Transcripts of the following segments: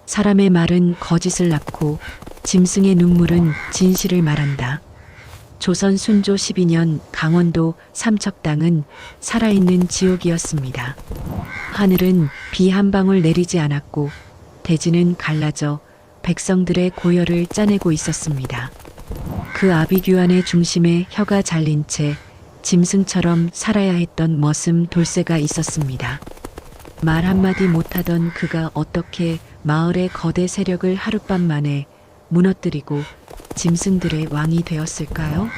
사람의 말은 거짓을 낳고 짐승의 눈물은 진실을 말한다. 조선 순조 12년 강원도 삼척당은 살아있는 지옥이었습니다. 하늘은 비 한 방울 내리지 않았고 대지는 갈라져 백성들의 고열을 짜내고 있었습니다. 그 아비규환의 중심에 혀가 잘린 채 짐승처럼 살아야 했던 머슴 돌쇠가 있었습니다. 말 한마디 못하던 그가 어떻게 마을의 거대 세력을 하룻밤 만에 무너뜨리고 짐승들의 왕이 되었을까요?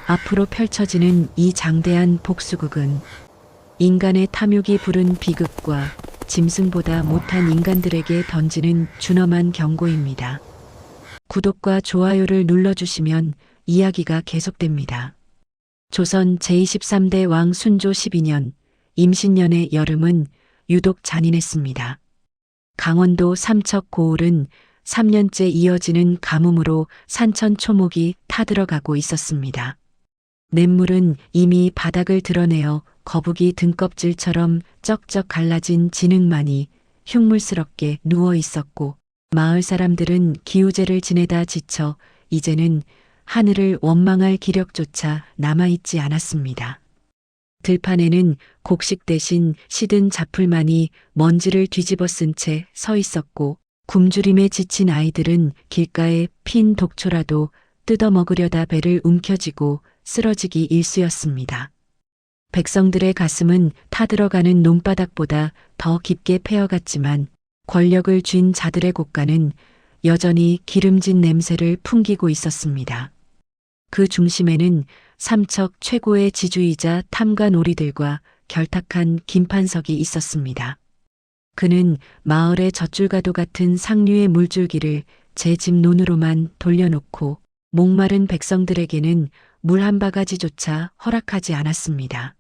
앞으로 펼쳐지는 이 장대한 복수극은 인간의 탐욕이 부른 비극과 짐승보다 못한 인간들에게 던지는 준엄한 경고입니다. 구독과 좋아요를 눌러주시면 이야기가 계속됩니다. 조선 제23대 왕 순조 12년 임신년의 여름은 유독 잔인했습니다. 강원도 삼척 고을은 3년째 이어지는 가뭄으로 산천 초목이 타들어가고 있었습니다. 냇물은 이미 바닥을 드러내어 거북이 등껍질처럼 쩍쩍 갈라진 진흙만이 흉물스럽게 누워 있었고 마을 사람들은 기우제를 지내다 지쳐 이제는 하늘을 원망할 기력조차 남아있지 않았습니다. 들판에는 곡식 대신 시든 자풀만이 먼지를 뒤집어 쓴 채 서 있었고 굶주림에 지친 아이들은 길가에 핀 독초라도 뜯어먹으려다 배를 움켜쥐고 쓰러지기 일쑤였습니다. 백성들의 가슴은 타들어가는 논바닥보다 더 깊게 패어갔지만 권력을 쥔 자들의 곳간은 여전히 기름진 냄새를 풍기고 있었습니다. 그 중심에는 삼척 최고의 지주이자 탐관오리들과 결탁한 김판석이 있었습니다. 그는 마을의 젖줄과도 같은 상류의 물줄기를 제 집 논으로만 돌려놓고 목마른 백성들에게는 물 한 바가지조차 허락하지 않았습니다.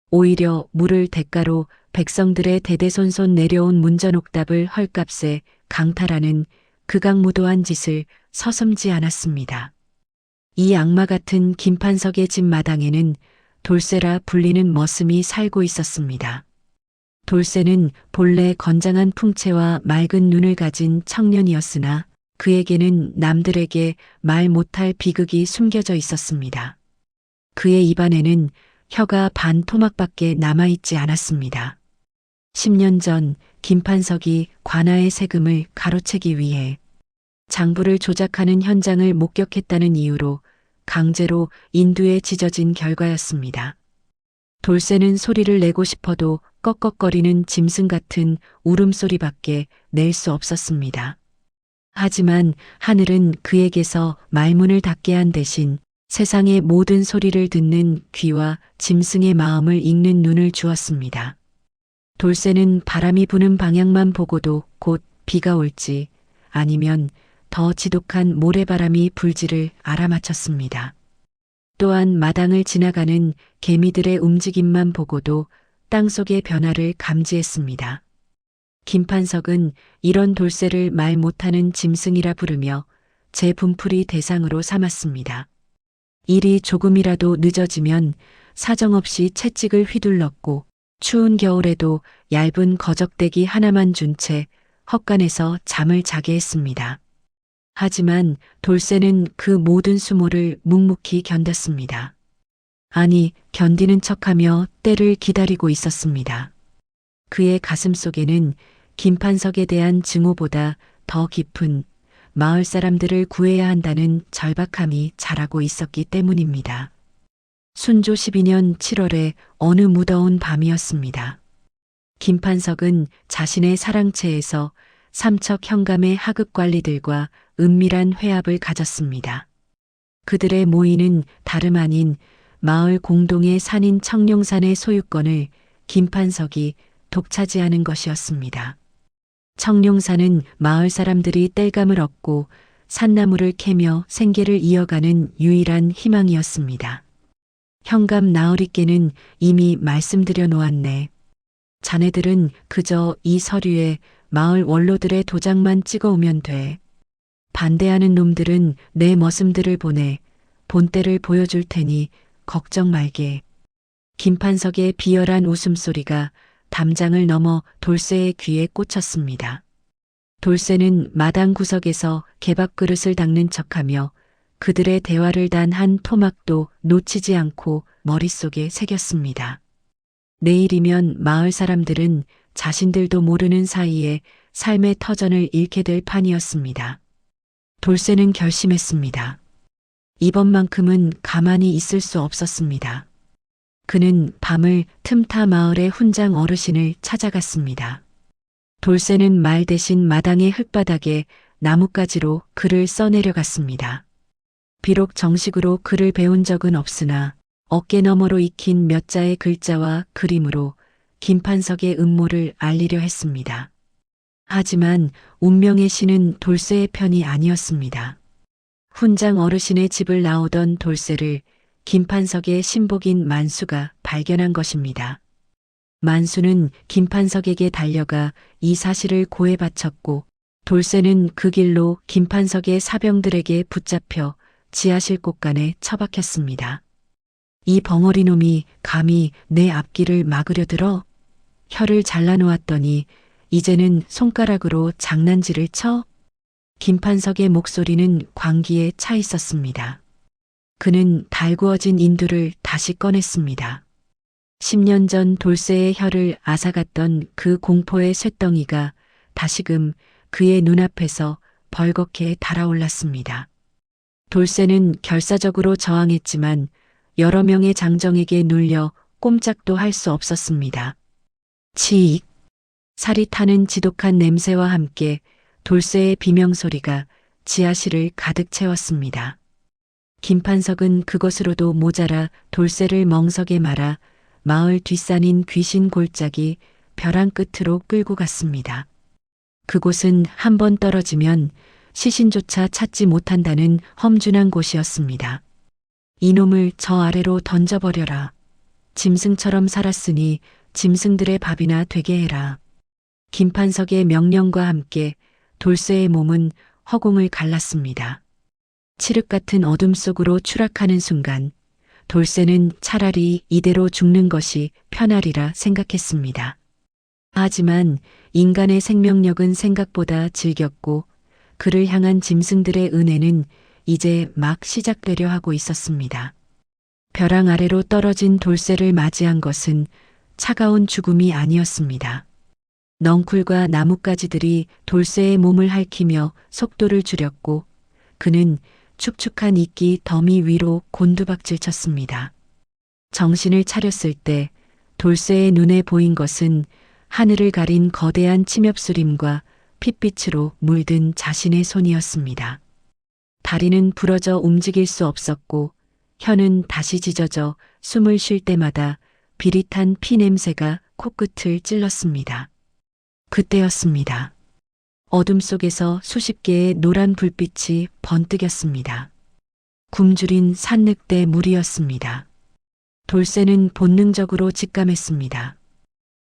오히려 물을 대가로 백성들의 대대손손 내려온 문전옥답을 헐값에 강탈하는 극악무도한 짓을 서슴지 않았습니다. 이 악마 같은 김판석의 집 마당에는 돌쇠라 불리는 머슴이 살고 있었습니다. 돌쇠는 본래 건장한 풍채와 맑은 눈을 가진 청년이었으나 그에게는 남들에게 말 못할 비극이 숨겨져 있었습니다. 그의 입안에는 혀가 반 토막밖에 남아있지 않았습니다. 10년 전 김판석이 관아의 세금을 가로채기 위해 장부를 조작하는 현장을 목격했다는 이유로 강제로 인두에 찢어진 결과였습니다. 돌쇠는 소리를 내고 싶어도 꺽꺽거리는 짐승 같은 울음소리밖에 낼 수 없었습니다. 하지만 하늘은 그에게서 말문을 닫게 한 대신 세상의 모든 소리를 듣는 귀와 짐승의 마음을 읽는 눈을 주었습니다. 돌쇠는 바람이 부는 방향만 보고도 곧 비가 올지 아니면 더 지독한 모래바람이 불지를 알아맞혔습니다. 또한 마당을 지나가는 개미들의 움직임만 보고도 땅속의 변화를 감지했습니다. 김판석은 이런 돌쇠를 말 못하는 짐승이라 부르며 제 분풀이 대상으로 삼았습니다. 일이 조금이라도 늦어지면 사정없이 채찍을 휘둘렀고 추운 겨울에도 얇은 거적대기 하나만 준 채 헛간에서 잠을 자게 했습니다. 하지만 돌쇠는 그 모든 수모를 묵묵히 견뎠습니다. 아니, 견디는 척하며 때를 기다리고 있었습니다. 그의 가슴 속에는 김판석에 대한 증오보다 더 깊은 마을 사람들을 구해야 한다는 절박함이 자라고 있었기 때문입니다. 순조 12년 7월의 어느 무더운 밤이었습니다. 김판석은 자신의 사랑채에서 삼척 현감의 하급 관리들과 은밀한 회합을 가졌습니다. 그들의 모의는 다름 아닌 마을 공동의 산인 청룡산의 소유권을 김판석이 독차지하는 것이었습니다. 청룡산은 마을 사람들이 땔감을 얻고 산나물을 캐며 생계를 이어가는 유일한 희망이었습니다. 현감 나으리께는 이미 말씀드려 놓았네. 자네들은 그저 이 서류에 마을 원로들의 도장만 찍어오면 돼. 반대하는 놈들은 내 머슴들을 보내 본때를 보여줄 테니 걱정 말게. 김판석의 비열한 웃음소리가 담장을 넘어 돌쇠의 귀에 꽂혔습니다. 돌쇠는 마당 구석에서 개밥 그릇을 닦는 척하며 그들의 대화를 단 한 토막도 놓치지 않고 머릿속에 새겼습니다. 내일이면 마을 사람들은 자신들도 모르는 사이에 삶의 터전을 잃게 될 판이었습니다. 돌쇠는 결심했습니다. 이번만큼은 가만히 있을 수 없었습니다. 그는 밤을 틈타 마을의 훈장 어르신을 찾아갔습니다. 돌쇠는 말 대신 마당의 흙바닥에 나뭇가지로 글을 써내려갔습니다. 비록 정식으로 글을 배운 적은 없으나 어깨 너머로 익힌 몇 자의 글자와 그림으로 김판석의 음모를 알리려 했습니다. 하지만 운명의 신은 돌쇠의 편이 아니었습니다. 훈장 어르신의 집을 나오던 돌쇠를 김판석의 신복인 만수가 발견한 것입니다. 만수는 김판석에게 달려가 이 사실을 고해 바쳤고 돌쇠는 그 길로 김판석의 사병들에게 붙잡혀 지하실 곳간에 처박혔습니다. 이 벙어리 놈이 감히 내 앞길을 막으려 들어 혀를 잘라놓았더니 이제는 손가락으로 장난질을 쳐? 김판석의 목소리는 광기에 차 있었습니다. 그는 달구어진 인두를 다시 꺼냈습니다. 10년 전 돌쇠의 혀를 앗아갔던 그 공포의 쇳덩이가 다시금 그의 눈앞에서 벌겋게 달아올랐습니다. 돌쇠는 결사적으로 저항했지만 여러 명의 장정에게 눌려 꼼짝도 할 수 없었습니다. 치익! 살이 타는 지독한 냄새와 함께 돌쇠의 비명소리가 지하실을 가득 채웠습니다. 김판석은 그것으로도 모자라 돌쇠를 멍석에 말아 마을 뒷산인 귀신 골짜기 벼랑 끝으로 끌고 갔습니다. 그곳은 한 번 떨어지면 시신조차 찾지 못한다는 험준한 곳이었습니다. 이놈을 저 아래로 던져버려라. 짐승처럼 살았으니 짐승들의 밥이나 되게 해라. 김판석의 명령과 함께 돌쇠의 몸은 허공을 갈랐습니다. 칠흑 같은 어둠 속으로 추락하는 순간 돌쇠는 차라리 이대로 죽는 것이 편하리라 생각했습니다. 하지만 인간의 생명력은 생각보다 질겼고 그를 향한 짐승들의 은혜는 이제 막 시작되려 하고 있었습니다. 벼랑 아래로 떨어진 돌쇠를 맞이한 것은 차가운 죽음이 아니었습니다. 넝쿨과 나뭇가지들이 돌쇠의 몸을 핥히며 속도를 줄였고 그는 축축한 이끼 더미 위로 곤두박질 쳤습니다. 정신을 차렸을 때 돌쇠의 눈에 보인 것은 하늘을 가린 거대한 침엽수림과 핏빛으로 물든 자신의 손이었습니다. 다리는 부러져 움직일 수 없었고 혀는 다시 찢어져 숨을 쉴 때마다 비릿한 피 냄새가 코끝을 찔렀습니다. 그때였습니다. 어둠 속에서 수십 개의 노란 불빛이 번뜩였습니다. 굶주린 산늑대 무리였습니다. 돌쇠는 본능적으로 직감했습니다.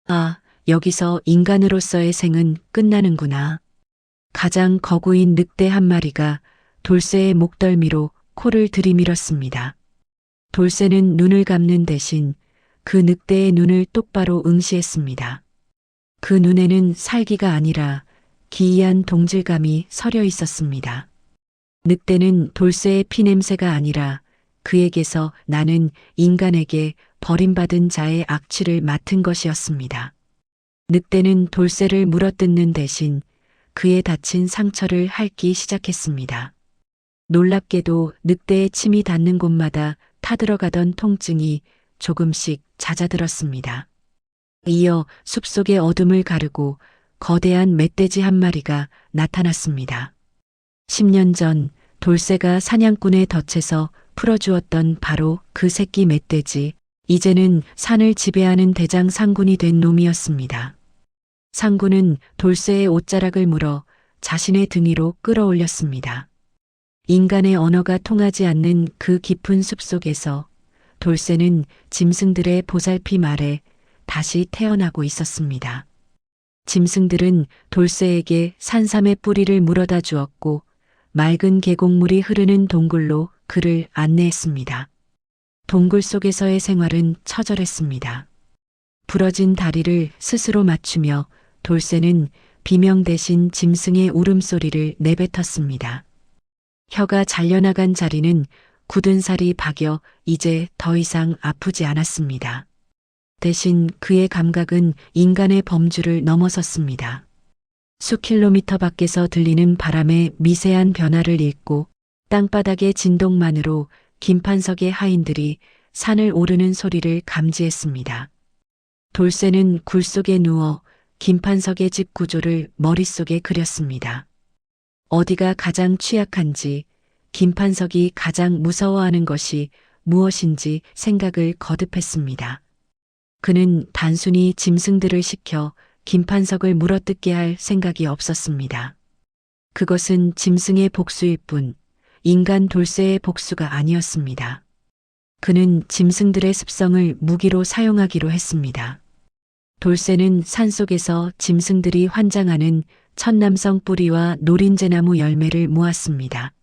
아, 여기서 인간으로서의 생은 끝나는구나. 가장 거구인 늑대 한 마리가 돌쇠의 목덜미로 코를 들이밀었습니다. 돌쇠는 눈을 감는 대신 그 늑대의 눈을 똑바로 응시했습니다. 그 눈에는 살기가 아니라 기이한 동질감이 서려 있었습니다. 늑대는 돌쇠의 피냄새가 아니라 그에게서 나는 인간에게 버림받은 자의 악취를 맡은 것이었습니다. 늑대는 돌쇠를 물어뜯는 대신 그의 다친 상처를 핥기 시작했습니다. 놀랍게도 늑대의 침이 닿는 곳마다 타들어가던 통증이 조금씩 잦아들었습니다. 이어 숲속의 어둠을 가르고 거대한 멧돼지 한 마리가 나타났습니다. 10년 전 돌쇠가 사냥꾼의 덫에서 풀어주었던 바로 그 새끼 멧돼지, 이제는 산을 지배하는 대장 상군이 된 놈이었습니다. 상군은 돌쇠의 옷자락을 물어 자신의 등 위로 끌어올렸습니다. 인간의 언어가 통하지 않는 그 깊은 숲속에서 돌쇠는 짐승들의 보살핌 아래 다시 태어나고 있었습니다. 짐승들은 돌쇠에게 산삼의 뿌리를 물어다 주었고 맑은 계곡물이 흐르는 동굴로 그를 안내했습니다. 동굴 속에서의 생활은 처절했습니다. 부러진 다리를 스스로 맞추며 돌쇠는 비명 대신 짐승의 울음소리를 내뱉었습니다. 혀가 잘려나간 자리는 굳은 살이 박여 이제 더 이상 아프지 않았습니다. 대신 그의 감각은 인간의 범주를 넘어섰습니다. 수킬로미터 밖에서 들리는 바람의 미세한 변화를 읽고 땅바닥의 진동만으로 김판석의 하인들이 산을 오르는 소리를 감지했습니다. 돌쇠는 굴 속에 누워 김판석의 집 구조를 머릿속에 그렸습니다. 어디가 가장 취약한지, 김판석이 가장 무서워하는 것이 무엇인지 생각을 거듭했습니다. 그는 단순히 짐승들을 시켜 김판석을 물어뜯게 할 생각이 없었습니다. 그것은 짐승의 복수일 뿐 인간 돌쇠의 복수가 아니었습니다. 그는 짐승들의 습성을 무기로 사용하기로 했습니다. 돌쇠는 산속에서 짐승들이 환장하는 천남성 뿌리와 노린재나무 열매를 모았습니다.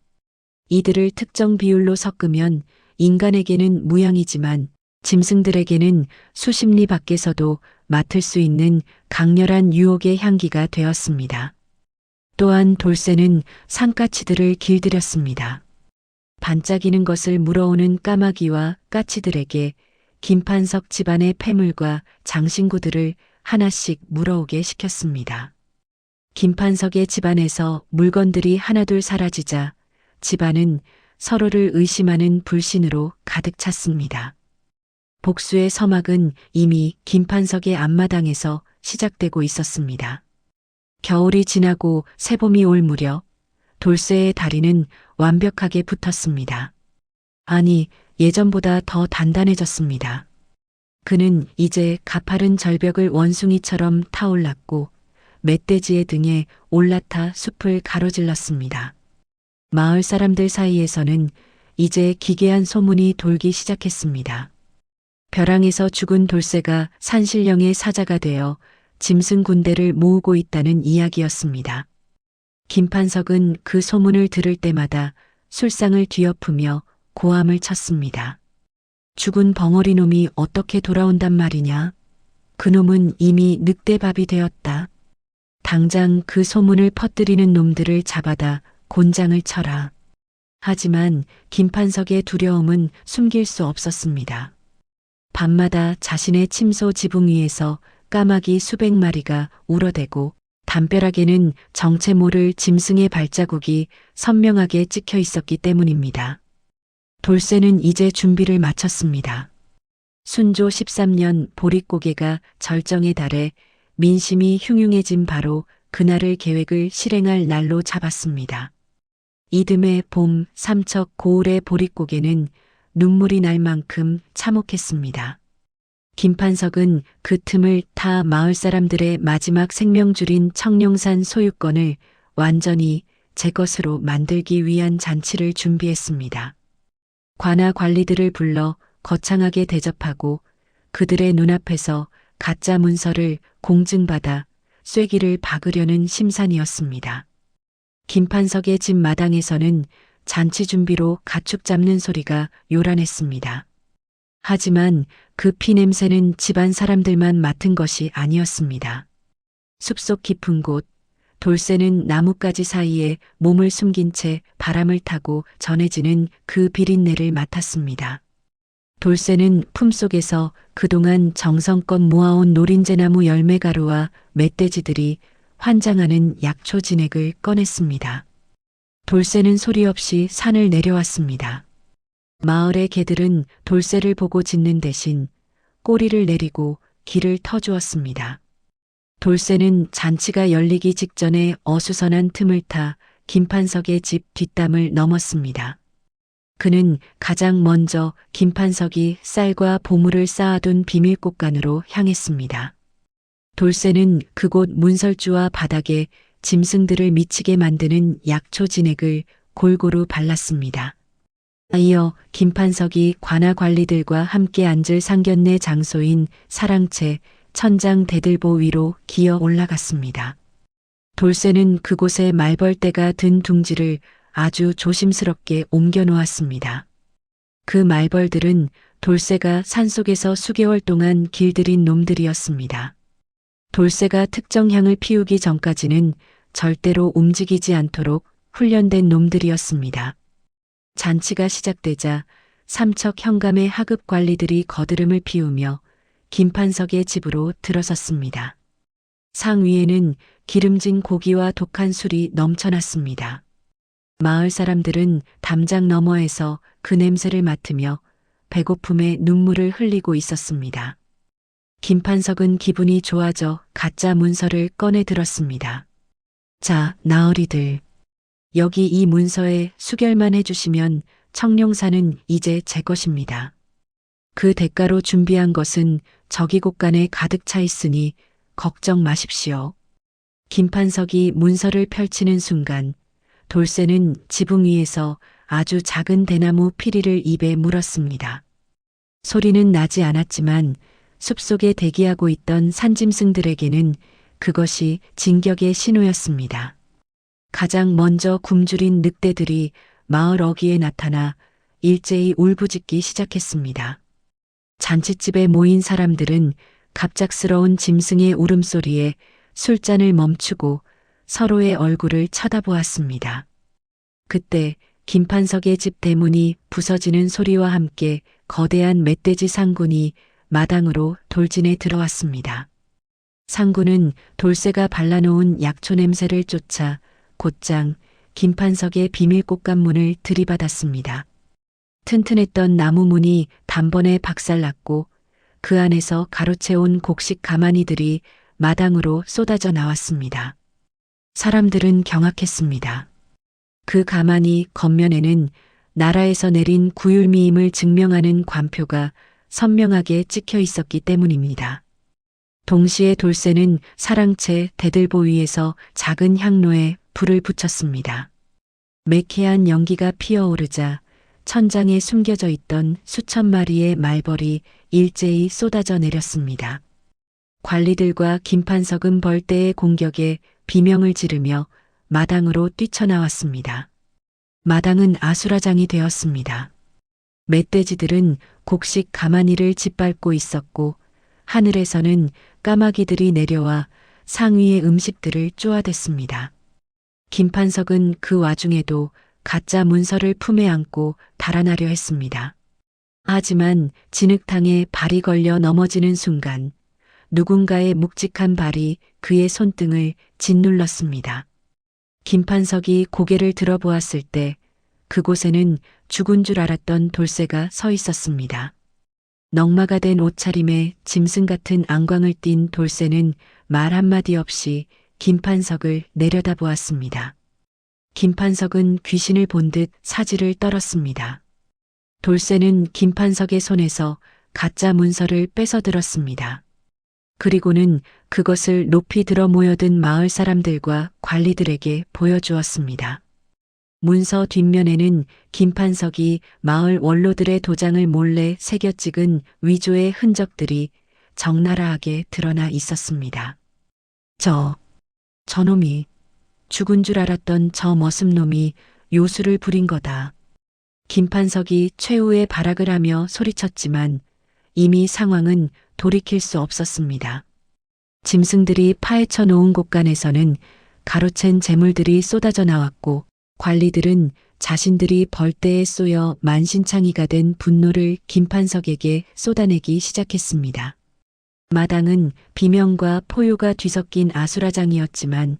이들을 특정 비율로 섞으면 인간에게는 무향이지만 짐승들에게는 수십리 밖에서도 맡을 수 있는 강렬한 유혹의 향기가 되었습니다. 또한 돌쇠는 산까치들을 길들였습니다. 반짝이는 것을 물어오는 까마귀와 까치들에게 김판석 집안의 폐물과 장신구들을 하나씩 물어오게 시켰습니다. 김판석의 집안에서 물건들이 하나둘 사라지자 집안은 서로를 의심하는 불신으로 가득 찼습니다. 복수의 서막은 이미 김판석의 앞마당에서 시작되고 있었습니다. 겨울이 지나고 새봄이 올 무렵 돌쇠의 다리는 완벽하게 붙었습니다. 아니, 예전보다 더 단단해졌습니다. 그는 이제 가파른 절벽을 원숭이처럼 타올랐고 멧돼지의 등에 올라타 숲을 가로질렀습니다. 마을 사람들 사이에서는 이제 기괴한 소문이 돌기 시작했습니다. 벼랑에서 죽은 돌쇠가 산신령의 사자가 되어 짐승 군대를 모으고 있다는 이야기였습니다. 김판석은 그 소문을 들을 때마다 술상을 뒤엎으며 고함을 쳤습니다. 죽은 벙어리 놈이 어떻게 돌아온단 말이냐? 그놈은 이미 늑대밥이 되었다. 당장 그 소문을 퍼뜨리는 놈들을 잡아다 곤장을 쳐라. 하지만 김판석의 두려움은 숨길 수 없었습니다. 밤마다 자신의 침소 지붕 위에서 까마귀 수백 마리가 울어대고 담벼락에는 정체 모를 짐승의 발자국이 선명하게 찍혀 있었기 때문입니다. 돌쇠는 이제 준비를 마쳤습니다. 순조 13년 보릿고개가 절정에 달해 민심이 흉흉해진 바로 그날을 계획을 실행할 날로 잡았습니다. 이듬해 봄 삼척 고을의 보릿고개는 눈물이 날 만큼 참혹했습니다. 김판석은 그 틈을 타 마을 사람들의 마지막 생명줄인 청룡산 소유권을 완전히 제 것으로 만들기 위한 잔치를 준비했습니다. 관아 관리들을 불러 거창하게 대접하고 그들의 눈앞에서 가짜 문서를 공증받아 쐐기를 박으려는 심산이었습니다. 김판석의 집 마당에서는 잔치 준비로 가축 잡는 소리가 요란했습니다. 하지만 그 피냄새는 집안 사람들만 맡은 것이 아니었습니다. 숲속 깊은 곳, 돌쇠는 나뭇가지 사이에 몸을 숨긴 채 바람을 타고 전해지는 그 비린내를 맡았습니다. 돌쇠는 품속에서 그동안 정성껏 모아온 노린재나무 열매가루와 멧돼지들이 환장하는 약초 진액을 꺼냈습니다. 돌쇠는 소리 없이 산을 내려왔습니다. 마을의 개들은 돌쇠를 보고 짖는 대신 꼬리를 내리고 길을 터주었습니다. 돌쇠는 잔치가 열리기 직전에 어수선한 틈을 타 김판석의 집 뒷담을 넘었습니다. 그는 가장 먼저 김판석이 쌀과 보물을 쌓아둔 비밀곳간으로 향했습니다. 돌쇠는 그곳 문설주와 바닥에 짐승들을 미치게 만드는 약초 진액을 골고루 발랐습니다. 이어 김판석이 관아 관리들과 함께 앉을 상견례 장소인 사랑채 천장 대들보 위로 기어 올라갔습니다. 돌쇠는 그곳에 말벌떼가 든 둥지를 아주 조심스럽게 옮겨 놓았습니다. 그 말벌들은 돌쇠가 산속에서 수개월 동안 길들인 놈들이었습니다. 돌쇠가 특정 향을 피우기 전까지는 절대로 움직이지 않도록 훈련된 놈들이었습니다. 잔치가 시작되자 삼척 현감의 하급 관리들이 거드름을 피우며 김판석의 집으로 들어섰습니다. 상 위에는 기름진 고기와 독한 술이 넘쳐났습니다. 마을 사람들은 담장 너머에서 그 냄새를 맡으며 배고픔에 눈물을 흘리고 있었습니다. 김판석은 기분이 좋아져 가짜 문서를 꺼내 들었습니다. 자, 나으리들. 여기 이 문서에 수결만 해주시면 청룡사는 이제 제 것입니다. 그 대가로 준비한 것은 저기곳간에 가득 차 있으니 걱정 마십시오. 김판석이 문서를 펼치는 순간 돌쇠는 지붕 위에서 아주 작은 대나무 피리를 입에 물었습니다. 소리는 나지 않았지만 숲속에 대기하고 있던 산짐승들에게는 그것이 진격의 신호였습니다. 가장 먼저 굶주린 늑대들이 마을 어귀에 나타나 일제히 울부짖기 시작했습니다. 잔칫집에 모인 사람들은 갑작스러운 짐승의 울음소리에 술잔을 멈추고 서로의 얼굴을 쳐다보았습니다. 그때 김판석의 집 대문이 부서지는 소리와 함께 거대한 멧돼지 상군이 마당으로 돌진해 들어왔습니다. 상군은 돌쇠가 발라놓은 약초 냄새를 쫓아 곧장 김판석의 비밀 꽃감문을 들이받았습니다. 튼튼했던 나무 문이 단번에 박살났고 그 안에서 가로채온 곡식 가마니들이 마당으로 쏟아져 나왔습니다. 사람들은 경악했습니다. 그 가마니 겉면에는 나라에서 내린 구휼미임을 증명하는 관표가 선명하게 찍혀 있었기 때문입니다. 동시에 돌쇠는 사랑채 대들보 위에서 작은 향로에 불을 붙였습니다. 매캐한 연기가 피어오르자 천장에 숨겨져 있던 수천 마리의 말벌이 일제히 쏟아져 내렸습니다. 관리들과 김판석은 벌떼의 공격에 비명을 지르며 마당으로 뛰쳐나왔습니다. 마당은 아수라장이 되었습니다. 멧돼지들은 곡식 가마니를 짓밟고 있었고 하늘에서는 까마귀들이 내려와 상위의 음식들을 쪼아댔습니다. 김판석은 그 와중에도 가짜 문서를 품에 안고 달아나려 했습니다. 하지만 진흙탕에 발이 걸려 넘어지는 순간 누군가의 묵직한 발이 그의 손등을 짓눌렀습니다. 김판석이 고개를 들어보았을 때 그곳에는 죽은 줄 알았던 돌쇠가 서 있었습니다. 넝마가 된 옷차림에 짐승 같은 안광을 띤 돌쇠는 말 한마디 없이 김판석을 내려다보았습니다. 김판석은 귀신을 본 듯 사지를 떨었습니다. 돌쇠는 김판석의 손에서 가짜 문서를 뺏어들었습니다. 그리고는 그것을 높이 들어 모여든 마을 사람들과 관리들에게 보여주었습니다. 문서 뒷면에는 김판석이 마을 원로들의 도장을 몰래 새겨 찍은 위조의 흔적들이 적나라하게 드러나 있었습니다. 저놈이 죽은 줄 알았던 저 머슴놈이 요술을 부린 거다. 김판석이 최후의 발악을 하며 소리쳤지만 이미 상황은 돌이킬 수 없었습니다. 짐승들이 파헤쳐 놓은 곳간에서는 가로챈 재물들이 쏟아져 나왔고 관리들은 자신들이 벌떼에 쏘여 만신창이가 된 분노를 김판석에게 쏟아내기 시작했습니다. 마당은 비명과 포효가 뒤섞인 아수라장이었지만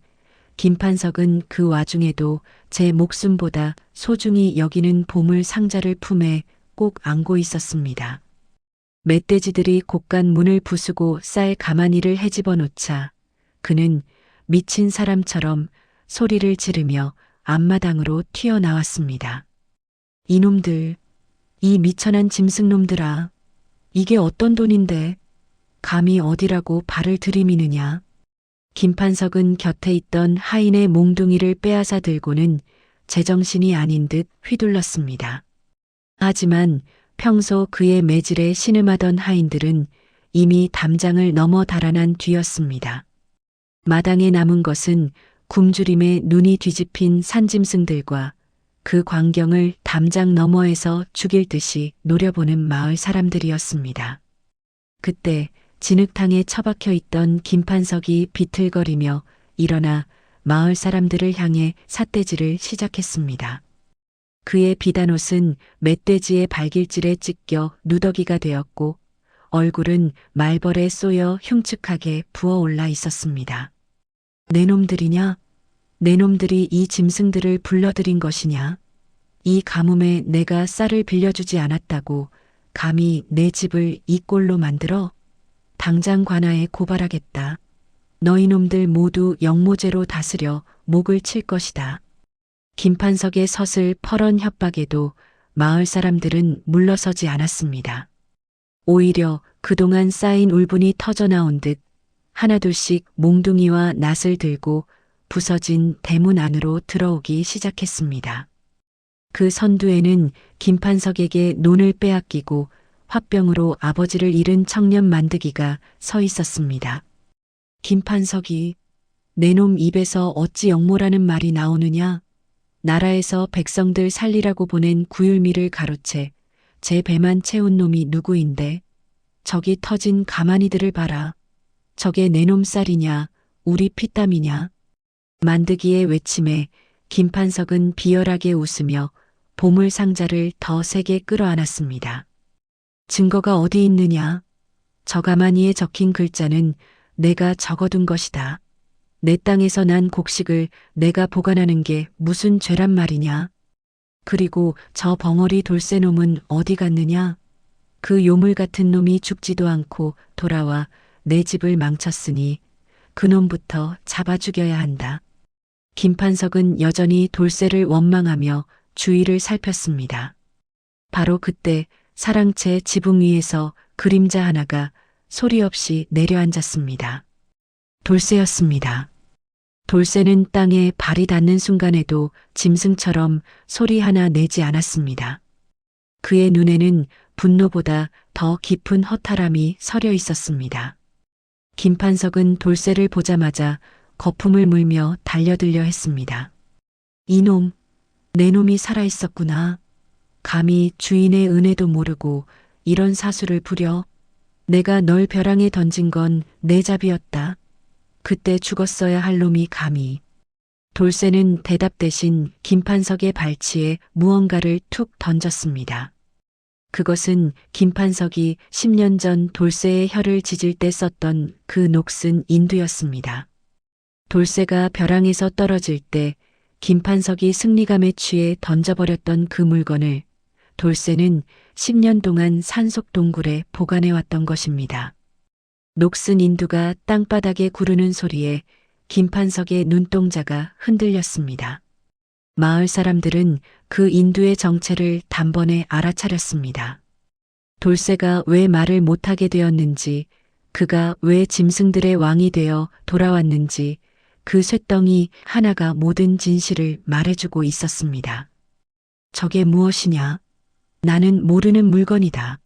김판석은 그 와중에도 제 목숨보다 소중히 여기는 보물 상자를 품에 꼭 안고 있었습니다. 멧돼지들이 곳간 문을 부수고 쌀 가마니를 헤집어 놓자 그는 미친 사람처럼 소리를 지르며 앞마당으로 튀어나왔습니다. 이놈들, 이 미천한 짐승놈들아, 이게 어떤 돈인데 감히 어디라고 발을 들이미느냐. 김판석은 곁에 있던 하인의 몽둥이를 빼앗아 들고는 제정신이 아닌 듯 휘둘렀습니다. 하지만 평소 그의 매질에 신음하던 하인들은 이미 담장을 넘어 달아난 뒤였습니다. 마당에 남은 것은 굶주림에 눈이 뒤집힌 산짐승들과 그 광경을 담장 너머에서 죽일 듯이 노려보는 마을 사람들이었습니다. 그때 진흙탕에 처박혀 있던 김판석이 비틀거리며 일어나 마을 사람들을 향해 삿대질을 시작했습니다. 그의 비단옷은 멧돼지의 발길질에 찢겨 누더기가 되었고 얼굴은 말벌에 쏘여 흉측하게 부어올라 있었습니다. 내 놈들이냐? 내 놈들이 이 짐승들을 불러들인 것이냐? 이 가뭄에 내가 쌀을 빌려주지 않았다고 감히 내 집을 이 꼴로 만들어? 당장 관아에 고발하겠다. 너희 놈들 모두 영모죄로 다스려 목을 칠 것이다. 김판석의 서슬 퍼런 협박에도 마을 사람들은 물러서지 않았습니다. 오히려 그동안 쌓인 울분이 터져나온 듯 하나둘씩 몽둥이와 낫을 들고 부서진 대문 안으로 들어오기 시작했습니다. 그 선두에는 김판석에게 논을 빼앗기고 화병으로 아버지를 잃은 청년 만드기가 서 있었습니다. 김판석이 내 놈 입에서 어찌 영모라는 말이 나오느냐? 나라에서 백성들 살리라고 보낸 구율미를 가로채 제 배만 채운 놈이 누구인데? 저기 터진 가마니들을 봐라. 저게 내 놈 쌀이냐? 우리 피땀이냐? 만드기의 외침에 김판석은 비열하게 웃으며 보물 상자를 더 세게 끌어안았습니다. 증거가 어디 있느냐? 저 가마니에 적힌 글자는 내가 적어둔 것이다. 내 땅에서 난 곡식을 내가 보관하는 게 무슨 죄란 말이냐? 그리고 저 벙어리 돌쇠놈은 어디 갔느냐? 그 요물 같은 놈이 죽지도 않고 돌아와 내 집을 망쳤으니 그놈부터 잡아 죽여야 한다. 김판석은 여전히 돌쇠를 원망하며 주위를 살폈습니다. 바로 그때 사랑채 지붕 위에서 그림자 하나가 소리 없이 내려앉았습니다. 돌쇠였습니다. 돌쇠는 땅에 발이 닿는 순간에도 짐승처럼 소리 하나 내지 않았습니다. 그의 눈에는 분노보다 더 깊은 허탈함이 서려 있었습니다. 김판석은 돌쇠를 보자마자 거품을 물며 달려들려 했습니다. 이놈, 내 놈이 살아있었구나. 감히 주인의 은혜도 모르고 이런 사수를 부려. 내가 널 벼랑에 던진 건 내 잡이었다. 그때 죽었어야 할 놈이 감히. 돌쇠는 대답 대신 김판석의 발치에 무언가를 툭 던졌습니다. 그것은 김판석이 10년 전 돌쇠의 혀를 찢을 때 썼던 그 녹슨 인두였습니다. 돌쇠가 벼랑에서 떨어질 때 김판석이 승리감에 취해 던져버렸던 그 물건을 돌쇠는 10년 동안 산속 동굴에 보관해왔던 것입니다. 녹슨 인두가 땅바닥에 구르는 소리에 김판석의 눈동자가 흔들렸습니다. 마을 사람들은 그 인두의 정체를 단번에 알아차렸습니다. 돌쇠가 왜 말을 못하게 되었는지, 그가 왜 짐승들의 왕이 되어 돌아왔는지 그 쇳덩이 하나가 모든 진실을 말해주고 있었습니다. 저게 무엇이냐? 나는 모르는 물건이다.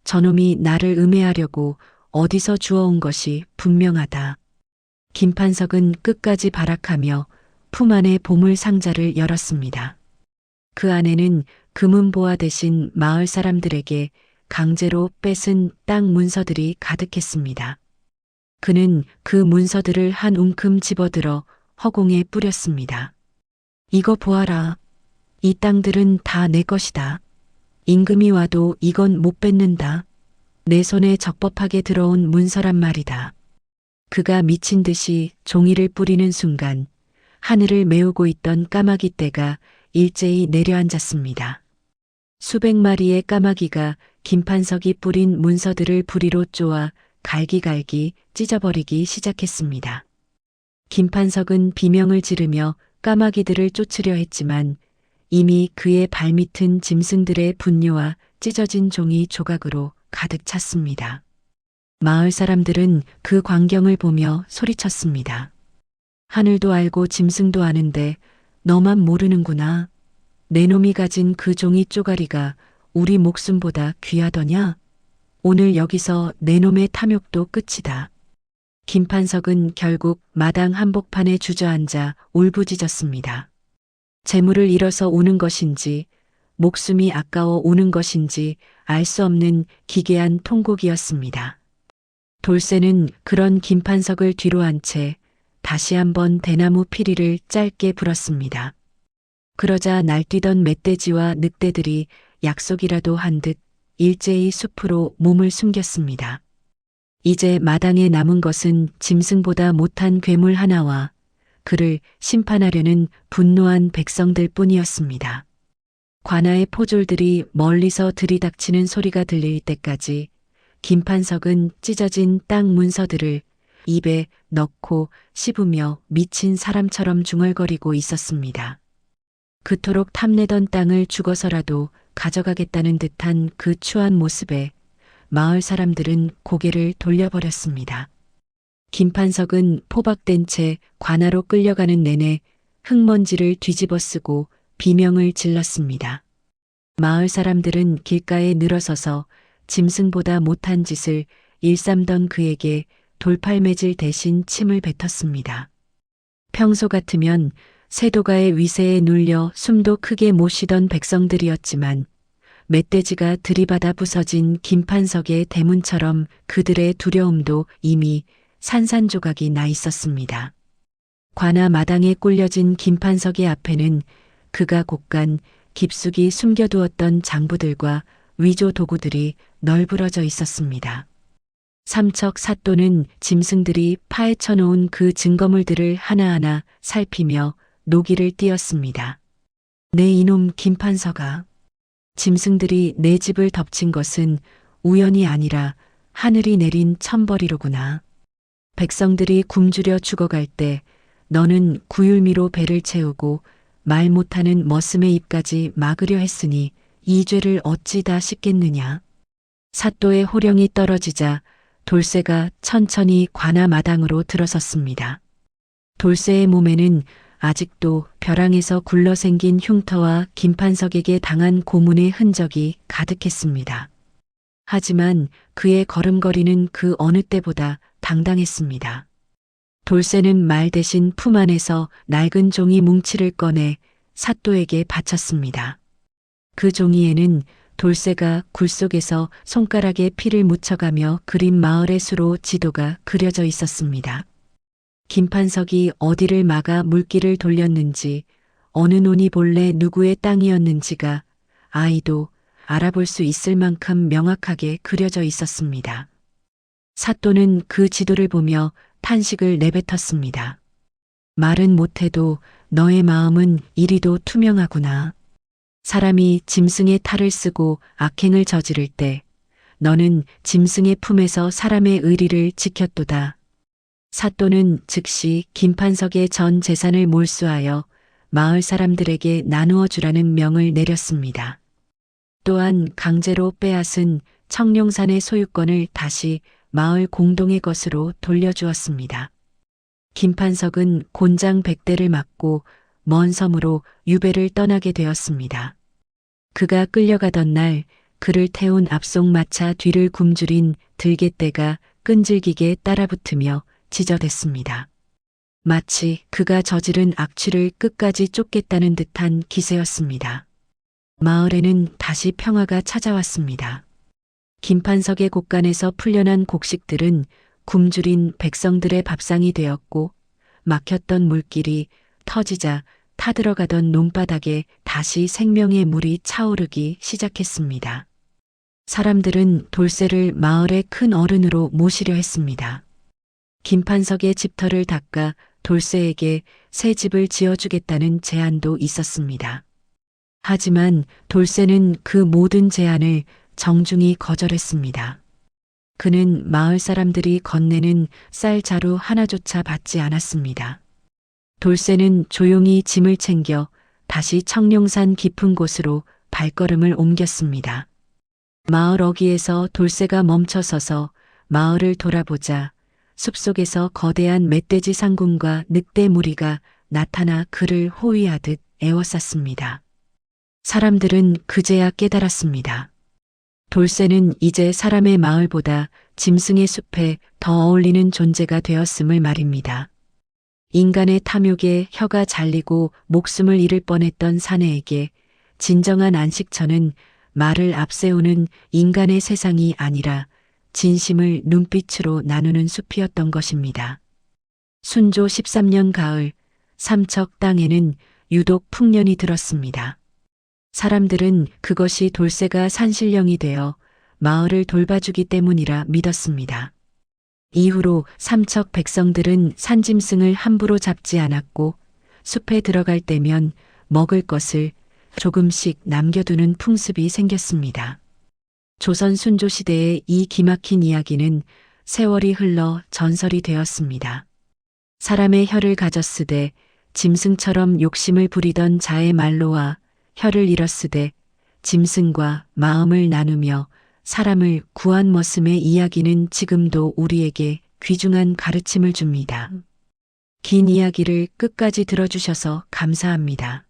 저놈이 나를 음해하려고 어디서 주워온 것이 분명하다. 김판석은 끝까지 발악하며 품 안의 보물 상자를 열었습니다. 그 안에는 금은보화 대신 마을 사람들에게 강제로 뺏은 땅 문서들이 가득했습니다. 그는 그 문서들을 한 움큼 집어들어 허공에 뿌렸습니다. 이거 보아라. 이 땅들은 다 내 것이다. 임금이 와도 이건 못 뺏는다. 내 손에 적법하게 들어온 문서란 말이다. 그가 미친 듯이 종이를 뿌리는 순간 하늘을 메우고 있던 까마귀 떼가 일제히 내려앉았습니다. 수백 마리의 까마귀가 김판석이 뿌린 문서들을 부리로 쪼아 갈기갈기 찢어버리기 시작했습니다. 김판석은 비명을 지르며 까마귀들을 쫓으려 했지만 이미 그의 발밑은 짐승들의 분뇨와 찢어진 종이 조각으로 가득 찼습니다. 마을 사람들은 그 광경을 보며 소리쳤습니다. 하늘도 알고 짐승도 아는데 너만 모르는구나. 내 놈이 가진 그 종이 쪼가리가 우리 목숨보다 귀하더냐? 오늘 여기서 내 놈의 탐욕도 끝이다. 김판석은 결국 마당 한복판에 주저앉아 울부짖었습니다. 재물을 잃어서 우는 것인지 목숨이 아까워 우는 것인지 알 수 없는 기괴한 통곡이었습니다. 돌쇠는 그런 김판석을 뒤로 한 채 다시 한번 대나무 피리를 짧게 불었습니다. 그러자 날뛰던 멧돼지와 늑대들이 약속이라도 한 듯 일제히 숲으로 몸을 숨겼습니다. 이제 마당에 남은 것은 짐승보다 못한 괴물 하나와 그를 심판하려는 분노한 백성들 뿐이었습니다. 관아의 포졸들이 멀리서 들이닥치는 소리가 들릴 때까지 김판석은 찢어진 땅 문서들을 입에 넣고 씹으며 미친 사람처럼 중얼거리고 있었습니다. 그토록 탐내던 땅을 죽어서라도 가져가겠다는 듯한 그 추한 모습에 마을 사람들은 고개를 돌려버렸습니다. 김판석은 포박된 채 관아로 끌려가는 내내 흙먼지를 뒤집어 쓰고 비명을 질렀습니다. 마을 사람들은 길가에 늘어서서 짐승보다 못한 짓을 일삼던 그에게 돌팔매질 대신 침을 뱉었습니다. 평소 같으면 세도가의 위세에 눌려 숨도 크게 못 쉬던 백성들이었지만 멧돼지가 들이받아 부서진 김판석의 대문처럼 그들의 두려움도 이미 산산조각이 나 있었습니다. 관아 마당에 꿀려진 김판석의 앞에는 그가 곳간 깊숙이 숨겨두었던 장부들과 위조 도구들이 널브러져 있었습니다. 삼척 사또는 짐승들이 파헤쳐 놓은 그 증거물들을 하나하나 살피며 노기를 띄었습니다. 내 이놈 김판석아. 짐승들이 내 집을 덮친 것은 우연이 아니라 하늘이 내린 천벌이로구나. 백성들이 굶주려 죽어갈 때 너는 구율미로 배를 채우고 말 못하는 머슴의 입까지 막으려 했으니 이 죄를 어찌 다 씻겠느냐. 사또의 호령이 떨어지자 돌쇠가 천천히 관아 마당으로 들어섰습니다. 돌쇠의 몸에는 아직도 벼랑에서 굴러 생긴 흉터와 김판석에게 당한 고문의 흔적이 가득했습니다. 하지만 그의 걸음걸이는 그 어느 때보다 당당했습니다. 돌쇠는 말 대신 품 안에서 낡은 종이 뭉치를 꺼내 사또에게 바쳤습니다. 그 종이에는 돌쇠가 굴 속에서 손가락에 피를 묻혀가며 그린 마을의 수로 지도가 그려져 있었습니다. 김판석이 어디를 막아 물길을 돌렸는지, 어느 논이 본래 누구의 땅이었는지가 아이도 알아볼 수 있을 만큼 명확하게 그려져 있었습니다. 사또는 그 지도를 보며 탄식을 내뱉었습니다. 말은 못해도 너의 마음은 이리도 투명하구나. 사람이 짐승의 탈을 쓰고 악행을 저지를 때 너는 짐승의 품에서 사람의 의리를 지켰도다. 사또는 즉시 김판석의 전 재산을 몰수하여 마을 사람들에게 나누어 주라는 명을 내렸습니다. 또한 강제로 빼앗은 청룡산의 소유권을 다시 마을 공동의 것으로 돌려주었습니다. 김판석은 곤장 100대를 맞고 먼 섬으로 유배를 떠나게 되었습니다. 그가 끌려가던 날 그를 태운 앞속 마차 뒤를 굶주린 들개떼가 끈질기게 따라붙으며 지저댔습니다. 마치 그가 저지른 악취를 끝까지 쫓겠다는 듯한 기세였습니다. 마을에는 다시 평화가 찾아왔습니다. 김판석의 곳간에서 풀려난 곡식들은 굶주린 백성들의 밥상이 되었고 막혔던 물길이 터지자 타들어가던 논바닥에 다시 생명의 물이 차오르기 시작했습니다. 사람들은 돌쇠를 마을의 큰 어른으로 모시려 했습니다. 김판석의 집터를 닦아 돌쇠에게 새 집을 지어주겠다는 제안도 있었습니다. 하지만 돌쇠는 그 모든 제안을 정중히 거절했습니다. 그는 마을 사람들이 건네는 쌀 자루 하나조차 받지 않았습니다. 돌쇠는 조용히 짐을 챙겨 다시 청룡산 깊은 곳으로 발걸음을 옮겼습니다. 마을 어귀에서 돌쇠가 멈춰서서 마을을 돌아보자 숲속에서 거대한 멧돼지 상군과 늑대 무리가 나타나 그를 호위하듯 에워쌌습니다. 사람들은 그제야 깨달았습니다. 돌쇠는 이제 사람의 마을보다 짐승의 숲에 더 어울리는 존재가 되었음을 말입니다. 인간의 탐욕에 혀가 잘리고 목숨을 잃을 뻔했던 사내에게 진정한 안식처는 말을 앞세우는 인간의 세상이 아니라 진심을 눈빛으로 나누는 숲이었던 것입니다. 순조 13년 가을, 삼척 땅에는 유독 풍년이 들었습니다. 사람들은 그것이 돌쇠가 산신령이 되어 마을을 돌봐주기 때문이라 믿었습니다. 이후로 삼척 백성들은 산짐승을 함부로 잡지 않았고 숲에 들어갈 때면 먹을 것을 조금씩 남겨두는 풍습이 생겼습니다. 조선 순조 시대의 이 기막힌 이야기는 세월이 흘러 전설이 되었습니다. 사람의 혀를 가졌으되 짐승처럼 욕심을 부리던 자의 말로와 혀를 잃었으되 짐승과 마음을 나누며 사람을 구한 머슴의 이야기는 지금도 우리에게 귀중한 가르침을 줍니다. 긴 이야기를 끝까지 들어주셔서 감사합니다.